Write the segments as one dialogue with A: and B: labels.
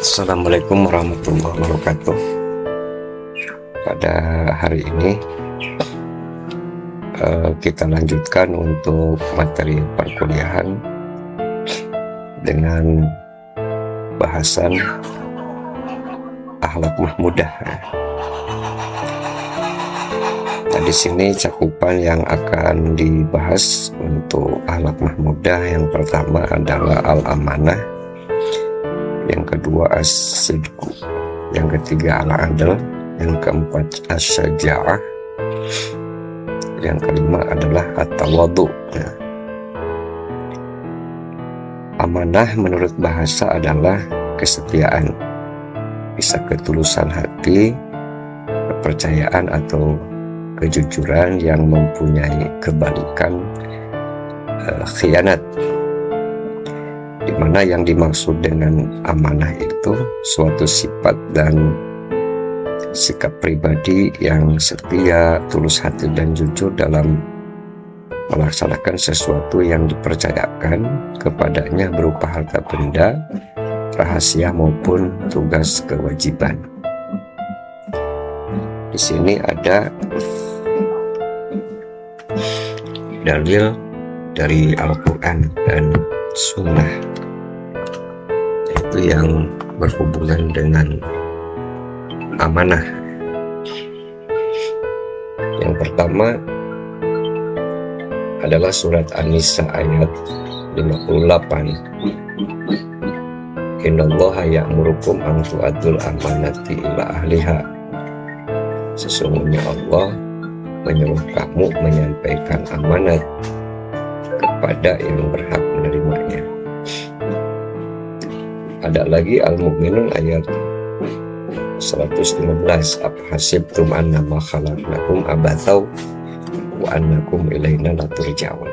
A: Assalamualaikum warahmatullahi wabarakatuh. Pada hari ini kita lanjutkan untuk materi perkuliahan dengan bahasan akhlak mahmudah. Nah, di sini cakupan yang akan dibahas untuk akhlak mahmudah yang pertama adalah al-amanah, yang kedua as-sidqu, yang ketiga al-adl, yang keempat as-syaja'ah, yang kelima adalah at-tawadhu. Amanah menurut bahasa adalah kesetiaan, bisa ketulusan hati, kepercayaan atau kejujuran yang mempunyai kebalikan khianat, di mana yang dimaksud dengan amanah itu suatu sifat dan sikap pribadi yang setia, tulus hati dan jujur dalam melaksanakan sesuatu yang dipercayakan kepadanya berupa harta benda, rahasia maupun tugas kewajiban. Di sini ada dalil dari Al-Quran dan Sunnah, yaitu yang berhubungan dengan amanah. Yang pertama adalah surat An-Nisa ayat 58. Innallaha ya'murukum an tu'addul amanati ila ahliha. Sesungguhnya Allah menyuruh kamu menyampaikan amanat kepada yang berhak menerimanya. Ada lagi Al-Mu'minun ayat 115. Afahasibtum annama khalaqnakum abathau wa annakum ilaina la turja'un.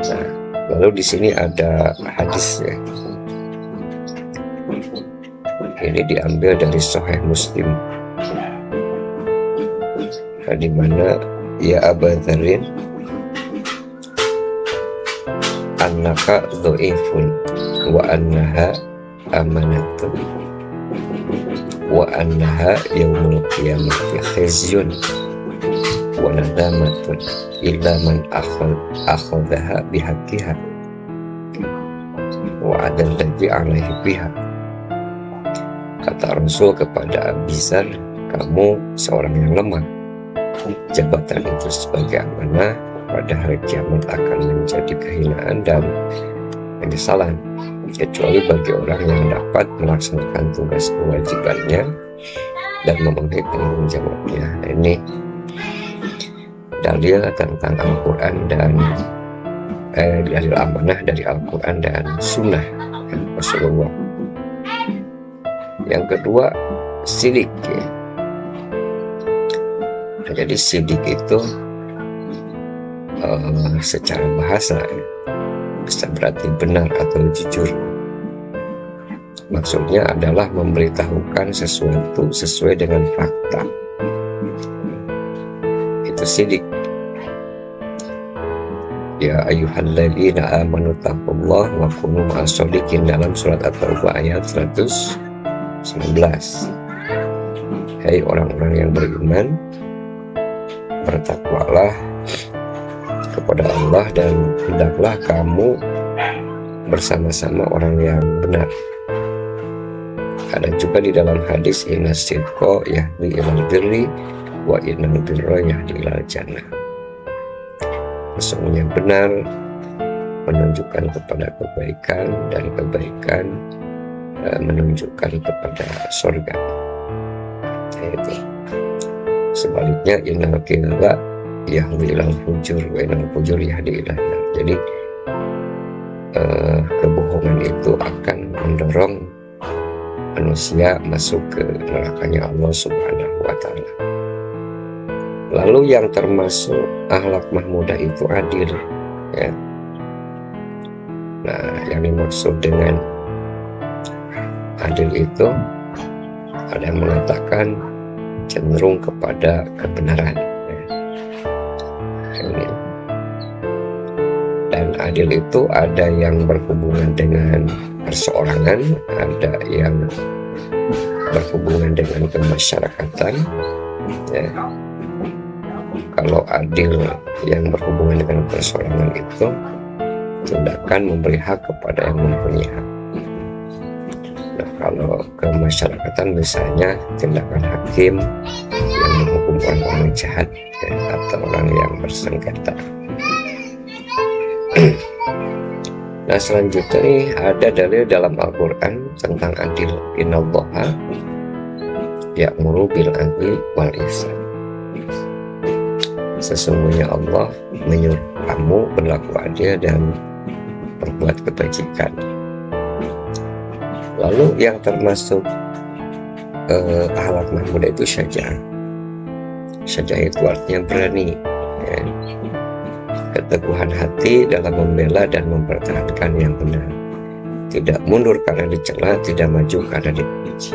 A: Nah, lalu di sini ada hadis ya. Ini diambil dari Sahih Muslim, di mana ya Aba Dzarrin annaka dhaifun wa annaha amanatun wa annaha yaumul qiyamati khizyun wa nadamatun illa man akhadhaha bihaqqiha wa adal ladzi alaihi biha. Kata Rasul kepada Abi Dzar, kamu seorang yang lemah. Jabatan itu sebagai amanah pada hari kiamat akan menjadi kehinaan dan penyesalan, kecuali bagi orang yang dapat melaksanakan tugas kewajibannya dan memenuhi tanggung jawabnya. Ini dalil tentang Al-Quran dan dalil amanah dari Al-Quran dan Sunnah Rasulullah. Yang kedua, sidik ya. Nah, jadi sidik itu secara bahasa bisa berarti benar atau jujur. Maksudnya adalah memberitahukan sesuatu sesuai dengan fakta. Itu sidik. Ya ayyuhalladzina amanu taqullaha wa kunu ma'as-shodiqin, dalam surat At-Taubah ayat 119. Hai orang-orang yang beriman, bertakwalah kepada Allah dan hendaklah kamu bersama-sama orang yang benar. Ada juga di dalam hadis innas sidqa yahdi ilal birri wa innal birra yahdi ilal jannah. Sesungguhnya benar menunjukkan kepada kebaikan dan kebaikan menunjukkan kepada surga. Itu. Sebaliknya innal qila yahdi ilal fujur wa innal fujur yahdi ilal nar. Jadi kebohongan itu akan mendorong manusia masuk ke nerakanya Allah Subhanahu wa taala. Lalu yang termasuk akhlak mahmudah itu adil ya. Nah, yang dimaksud dengan adil itu ada yang mengatakan cenderung kepada kebenaran ya. Dan adil itu ada yang berhubungan dengan perseorangan, ada yang berhubungan dengan kemasyarakatan. Ya. Kalau adil yang berhubungan dengan perseorangan itu tindakan memberi hak kepada yang mempunyai hak. Nah, kalau kemasyarakatan misalnya tindakan hakim yang menghukum orang-orang jahat, ya, atau orang yang bersengketa. Nah, selanjutnya nih ada dalil dalam Al-Quran tentang adil. Innallaha ya'muru bil adli wal ihsan. Sesungguhnya Allah menyuruh kamu berlaku adil dan berbuat kebajikan. Lalu yang termasuk akhlak mahmudah itu syaja'ah. Syaja'ah itu artinya berani, ya. Keteguhan hati dalam membela dan mempertahankan yang benar, tidak mundur karena dicela, tidak maju karena dipuji.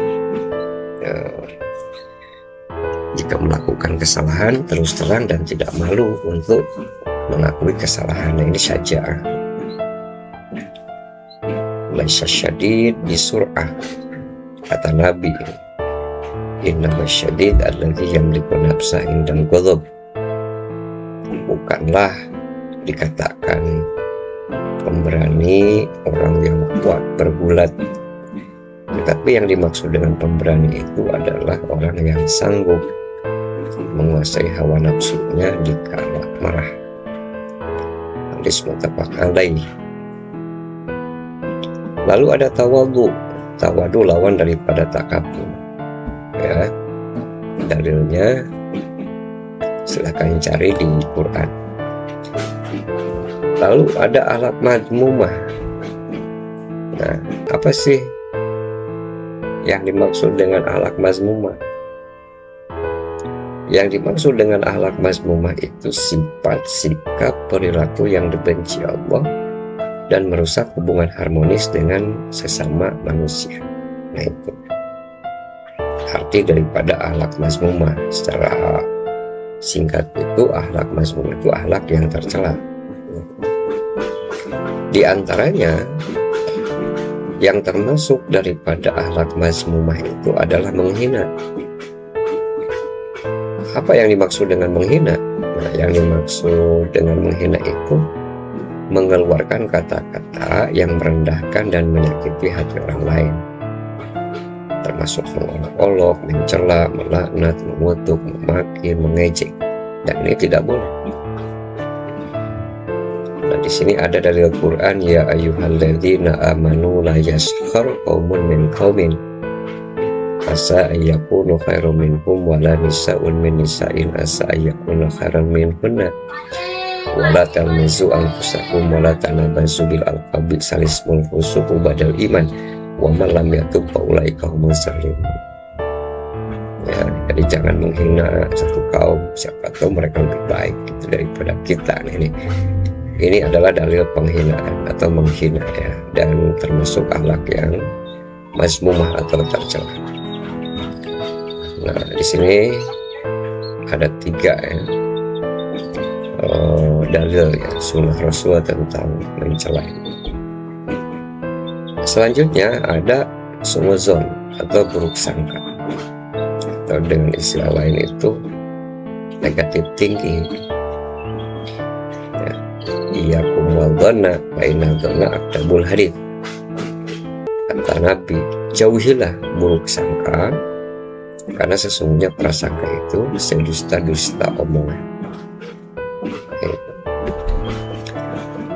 A: Jika melakukan kesalahan terus terang dan tidak malu untuk mengakui kesalahan. Ini syaja'ah. Laisa syadid bisur'ah, kata Nabi, innama syadid alladzi yamliku nafsa indal ghadab. Bukanlah dikatakan pemberani orang yang kuat bergulat, tetapi yang dimaksud dengan pemberani itu adalah orang yang sanggup menguasai hawa nafsunya dikala marah. Hadis muttafaq alaih. Lalu ada tawadu. Tawadu lawan daripada takabur. Ya, dalilnya silahkan cari di Quran. Lalu ada akhlak mazmumah. Nah, apa sih yang dimaksud dengan akhlak mazmumah? Yang dimaksud dengan akhlak mazmumah itu sifat, sikap, perilaku yang dibenci Allah dan merusak hubungan harmonis dengan sesama manusia. Nah, itu arti daripada akhlak mazmumah. Secara singkat itu, akhlak mazmumah itu akhlak yang tercela. Di antaranya yang termasuk daripada akhlak mazmumah itu adalah menghina. Apa yang dimaksud dengan menghina? Nah, yang dimaksud dengan menghina itu mengeluarkan kata-kata yang merendahkan dan menyakiti hati orang lain, termasuk mengolok-olok, mencela, melaknat, mengutuk, memaki, mengejek, dan ini tidak boleh. Nah, di sini ada dari Al-Quran, ya ayyuhalladzina amanu la yaskhar qaumun min qaumin asa ayyakunu khairum minhum wala nisa'un min nisa'in asa ayyakunu khairan minhunna wala talmizu anfusakum wala tanabazu bil alqabi salismul fusuqu badal iman wa man lam yatub fa ulaika humus zalimun. Ya, jadi jangan menghina satu kaum, siapa tahu mereka lebih baik gitu daripada kita. Ini adalah dalil penghinaan atau menghina, ya, dan termasuk akhlak yang mazmumah atau tercela. Nah, di sini ada 3 dalil, ya, sunnah Rasul tentang mencela. Selanjutnya ada suudzon atau buruk sangka, atau dengan istilah lain itu negatif thinking. Iyyakum wadhanna fa inna dhanna aktabul hadits. Kata Nabi, jauhilah buruk sangka, karena sesungguhnya prasangka itu sedusta-dusta omongan.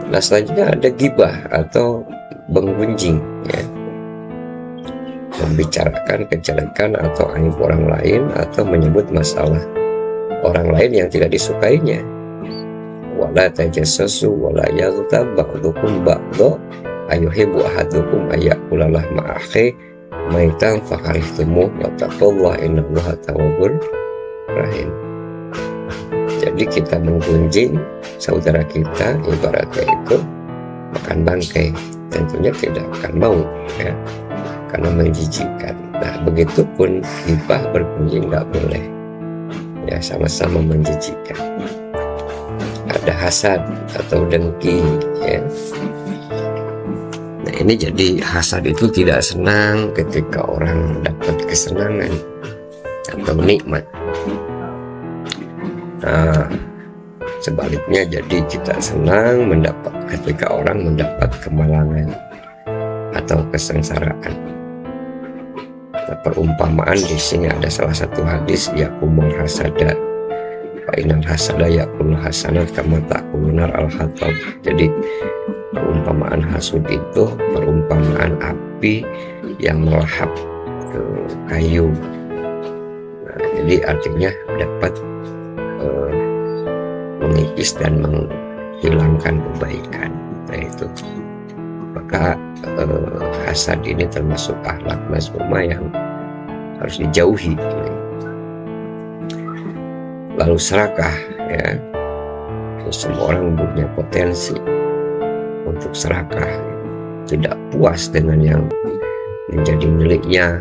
A: Nah, selanjutnya ada gibah atau menggunjing, ya, membicarakan kejelekan atau aib orang lain atau menyebut masalah orang lain yang tidak disukainya. Wala tajassasu wala yaghtab ba'dukum ba'dha ayuhibbu ahadukum ayyakula lahma akhi maitan fakarihtumuh wattaqullaha innallaha tawwabur rahim. Jadi kita menggunjing saudara kita ibaratnya itu makan bangkai, tentunya tidak akan mau, ya, karena menjijikkan. Nah, begitupun ghibah bergunjing nggak boleh, ya, sama-sama menjijikkan. Ada hasad atau dengki, ya. Nah, ini jadi hasad itu tidak senang ketika orang dapat kesenangan atau nikmat. Nah, sebaliknya jadi kita senang ketika orang mendapat kemalangan atau kesengsaraan. Nah, perumpamaan di sini ada salah satu hadis, yakumul hasada fa inal hasada yakul hasanat kama ta'kulunar al-hatab. Jadi perumpamaan hasud itu perumpamaan api yang melahap ke kayu. Nah, jadi artinya dapat mengikis dan menghilangkan kebaikan. Nah itu, maka hasad ini termasuk akhlak mazmumah yang harus dijauhi. Lalu serakah, ya, semua orang punya potensi untuk serakah, tidak puas dengan yang menjadi miliknya,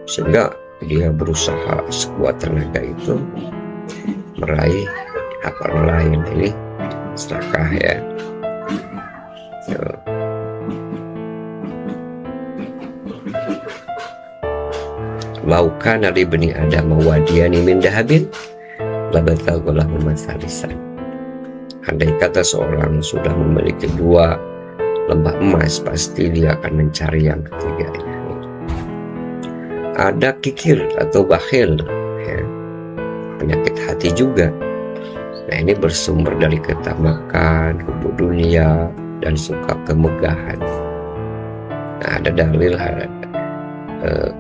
A: sehingga dia berusaha sekuat tenaga itu meraih hak orang lain. Ini serakah, ya. Laukan dari bani Adam wadiyani min dahabin labataghulahu masalisan. Andai kata seorang sudah memiliki 2 lembah emas, pasti dia akan mencari yang ketiganya. Ada kikir atau bakhil, ya, penyakit hati juga. Nah, ini bersumber dari ketamakan, hubbu dunia, dan suka kemegahan. Nah, ada dalil,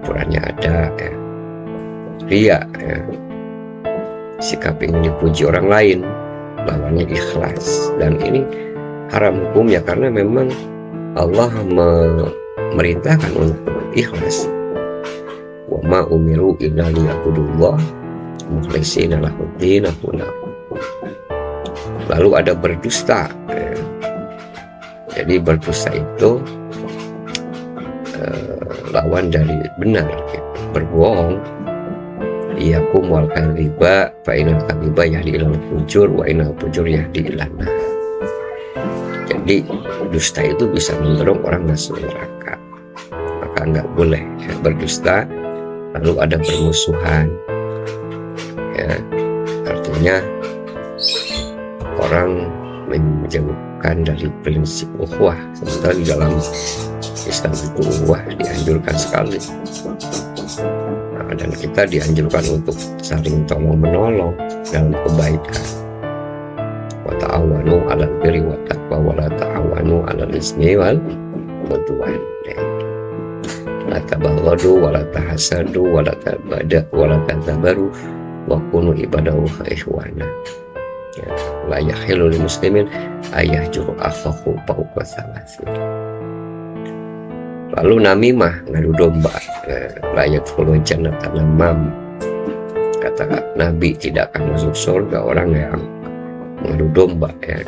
A: Qurannya ada, ya, ria, ya, sikap ingin dipuji orang lain, lawannya ikhlas. Dan ini haram hukumnya karena memang Allah memerintahkan untuk ikhlas. Wa ma umiru illa liya'budullah mukhlishina lahuddin. Lalu ada berdusta, ya. Jadi berdusta itu lawan dari benar, gitu. Berbohong. Iyakum wal kadhiba fa inal kadhiba yahdi ilal fujur wa inal fujur yahdi ilan nar. Jadi dusta itu bisa mendorong orang masuk neraka, maka nggak boleh, ya, berdusta. Lalu ada permusuhan, ya, artinya orang menjauhkan dari prinsip ukhuwah, sementara di dalam Islam itu ukhuwah dianjurkan sekali. Nah, dan kita dianjurkan untuk saling tolong menolong dalam kebaikan. Wa ta'awanu 'alal birri wa taqwa wa la ta'awanu 'alal ismi wal 'udwan. La tabaghadu wa la tahasadu wa la tadabaru wa kunu ibadahu ikhwana. Ya, la yahilu lil muslimin ayahjuru akhahu fawqa salasin. Lalu namimah, ngadu domba, layak fulun jannatan namam. Kata Nabi, tidak akan masuk surga orang yang ngadu domba, ya,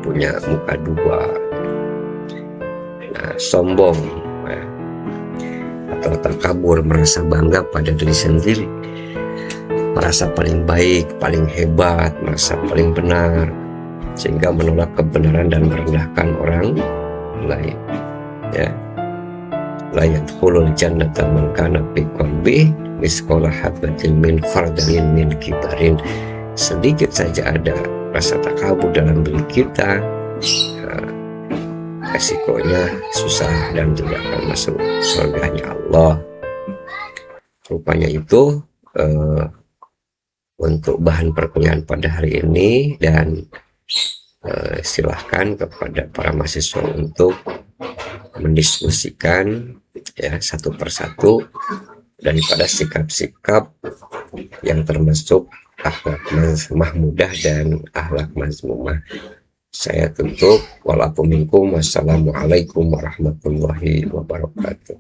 A: punya muka 2. Nah, sombong, ya, atau takabur, merasa bangga pada diri sendiri, merasa paling baik, paling hebat, merasa paling benar, sehingga menolak kebenaran dan merendahkan orang lain. Ya, la yadkhulul jannata man kana fi qalbi misqala habatin min khardalin min kibarin. Sedikit saja ada rasa takabur dalam diri kita, resikonya susah dan tidak akan masuk surganya Allah. Rupanya itu untuk bahan perkuliahan pada hari ini, dan silahkan kepada para mahasiswa untuk mendiskusikan, ya, satu persatu daripada sikap-sikap yang termasuk akhlak mahmudah dan akhlak mazmumah. Saya tutup. Walaupun minkum. Wassalamualaikum warahmatullahi wabarakatuh.